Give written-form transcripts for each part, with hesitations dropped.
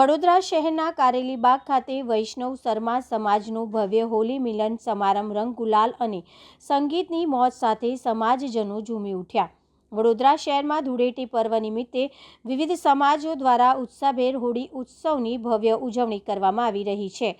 વડોદરા શહેરના કારેલીબાગ ખાતે વૈષ્ણવ શર્મા સમાજનો ભવ્ય હોલી મિલન સમારંભ રંગ ગુલાલ અને સંગીતની મોજ સાથે સમાજજનો ઝૂમી ઉઠ્યા। વડોદરા શહેરમાં ધૂળેટી પર્વ નિમિત્તે વિવિધ સમાજો દ્વારા ઉત્સાહભેર હોળી ઉત્સવની ભવ્ય ઉજવણી કરવામાં આવી રહી છે।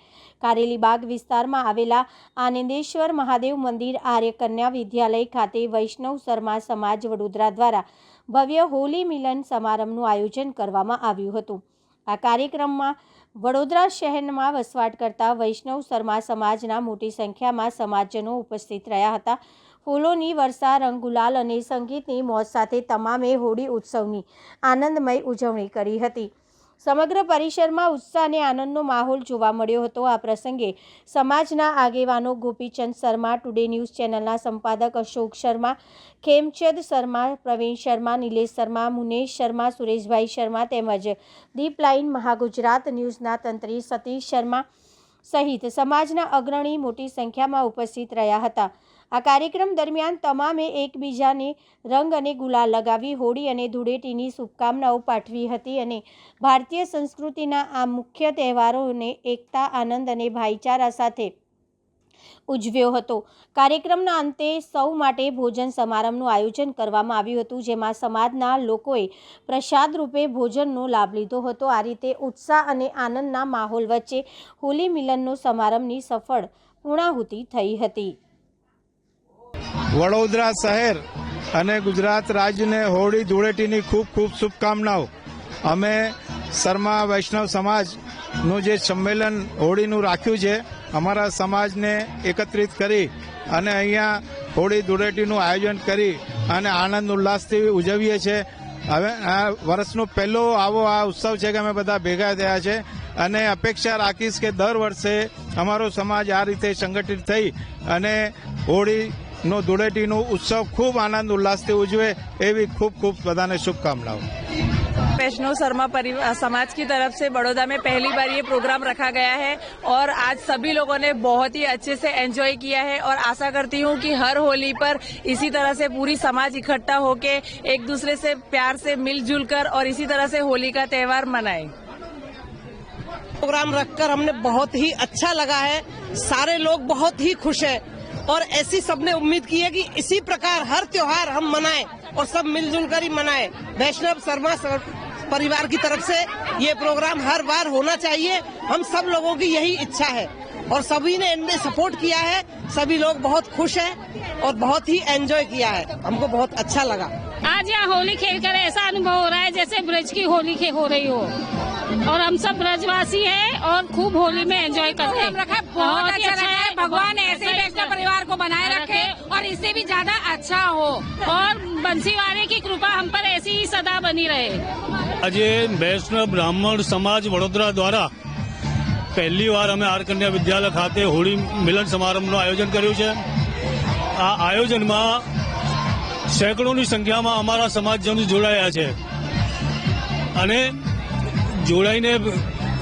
કારેલીબાગ વિસ્તારમાં આવેલા આનંદેશ્વર મહાદેવ મંદિર આર્ય કન્યા વિદ્યાલય ખાતે વૈષ્ણવ શર્મા સમાજ વડોદરા દ્વારા ભવ્ય હોલી મિલન સમારંભનું આયોજન કરવામાં આવ્યું હતું। આ કાર્યક્રમમાં વડોદરા શહેરમાં વસવાટ કરતા વૈષ્ણવ શર્મા સમાજના મોટી સંખ્યામાં સમાજજનો ઉપસ્થિત રહ્યા હતા। ફૂલોની વર્ષા, રંગ ગુલાલ અને સંગીતની મોજ સાથે તમામે હોળી ઉત્સવની આનંદમય ઉજવણી કરી હતી। સમગ્ર પરિસરમાં ઉત્સાહ અને આનંદનો માહોલ જોવા મળ્યો હતો। આ પ્રસંગે સમાજના આગેવાનો ગોપીચંદ શર્મા, ટુડે ન્યૂઝ ચેનલના સંપાદક અશોક શર્મા, ખેમચંદ શર્મા, પ્રવીણ શર્મા, નિલેશ શર્મા, મુનેશ શર્મા, સુરેશભાઈ શર્મા તેમજ દીપલાઇન મહાગુજરાત ન્યૂઝના તંત્રી સતીશ શર્મા સહિત સમાજના અગ્રણી મોટી સંખ્યામાં ઉપસ્થિત રહ્યા હતા। આ કાર્યક્રમ દરમિયાન તમામે એકબીજાને રંગ અને ગુલાલ લગાવી હોળી અને ધૂળેટીની શુભકામનાઓ પાઠવી હતી અને ભારતીય સંસ્કૃતિના આ મુખ્ય તહેવારોને એકતા, આનંદ અને ભાઈચારા સાથે ઉજવ્યો હતો। કાર્યક્રમના અંતે સૌ માટે ભોજન સમારંભનું આયોજન કરવામાં આવ્યું હતું, જેમાં સમાજના લોકોએ પ્રસાદ રૂપે ભોજનનો લાભ લીધો હતો। આ રીતે ઉત્સાહ અને આનંદના માહોલ વચ્ચે હોલી મિલનનો સમારંભની સફળ પૂર્ણાહુતિ થઈ હતી। વડોદરા શહેર અને ગુજરાત રાજ્યને હોળી ધૂળેટીની ખૂબ ખૂબ શુભકામનાઓ। અમે શર્મા વૈષ્ણવ સમાજનું જે સંમેલન હોળીનું રાખ્યું છે, અમારા સમાજને એકત્રિત કરી અને અહીંયા હોળી ધૂળેટીનું આયોજન કરી અને આનંદ ઉલ્લાસથી ઉજવીએ છીએ। હવે આ વર્ષનો પહેલો આવો આ ઉત્સવ છે કે અમે બધા ભેગા થયા છે અને અપેક્ષા રાખીશ કે દર વર્ષે અમારો સમાજ આ રીતે સંગઠિત થઈ અને હોળીનો ધૂળેટીનો ઉત્સવ ખૂબ આનંદ ઉલ્લાસથી ઉજવે એવી खूब खूब बधाने शुभकामनाओं। वैष्णव शर्मा परिवार समाज की तरफ से बड़ौदा में पहली बार ये प्रोग्राम रखा गया है और आज सभी लोगों ने बहुत ही अच्छे से एंजॉय किया है और आशा करती हूँ कि हर होली पर इसी तरह से पूरी समाज इकट्ठा होके एक दूसरे से प्यार से मिलजुल कर और इसी तरह से होली का त्यौहार मनाए। प्रोग्राम रखकर हमने बहुत ही अच्छा लगा है, सारे लोग बहुत ही खुश है और ऐसी सबने उम्मीद की है कि इसी प्रकार हर त्योहार हम मनाएं और सब मिलजुल कर ही मनाएं। वैष्णव शर्मा परिवार की तरफ से ये प्रोग्राम हर बार होना चाहिए, हम सब लोगों की यही इच्छा है और सभी ने इनमें सपोर्ट किया है। सभी लोग बहुत खुश हैं और बहुत ही एंजॉय किया है, हमको बहुत अच्छा लगा। आज यहाँ होली खेलकर ऐसा अनुभव हो रहा है जैसे ब्रज की होली हो रही हो और हम सब ब्रजवासी हैं और खूब होली में एंजॉय करते हैं। बहुत अच्छा है। भगवान ऐसे ही वैष्णव परिवार को बनाए रखे और इससे भी ज्यादा अच्छा हो और बंसीवाले की कृपा हम पर ऐसी ही सदा बनी रहे। आज वैष्णव ब्राह्मण समाज वडोदरा द्वारा पहली बार अमे आर्य कन्या विद्यालय खाते होળી मिलन समारंभનું आयोजन કર્યું છે। આ આયોજનમાં સેંકડોની સંખ્યામાં અમારા સમાજજનો જોડાયા છે અને જોડાઈને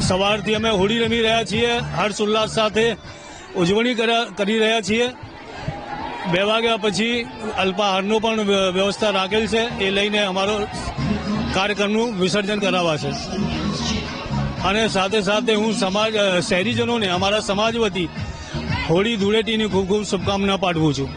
સવારથી અમે હોળી રમી રહ્યા છીએ, હર્ષ ઉલ્લાસ સાથે ઉજવણી કરી રહ્યા છીએ। 2 વાગ્યા પછી અલ્પાહારનો પણ વ્યવસ્થા રાખેલ છે, એ લઈને અમારો કાર્યક્રમનું વિસર્જન કરાવાશે અને સાથે સાથે હું શહેરીજનોને અમારા સમાજ વતી હોળી ધૂળેટીની ખૂબ ખૂબ શુભકામના પાઠવું છું।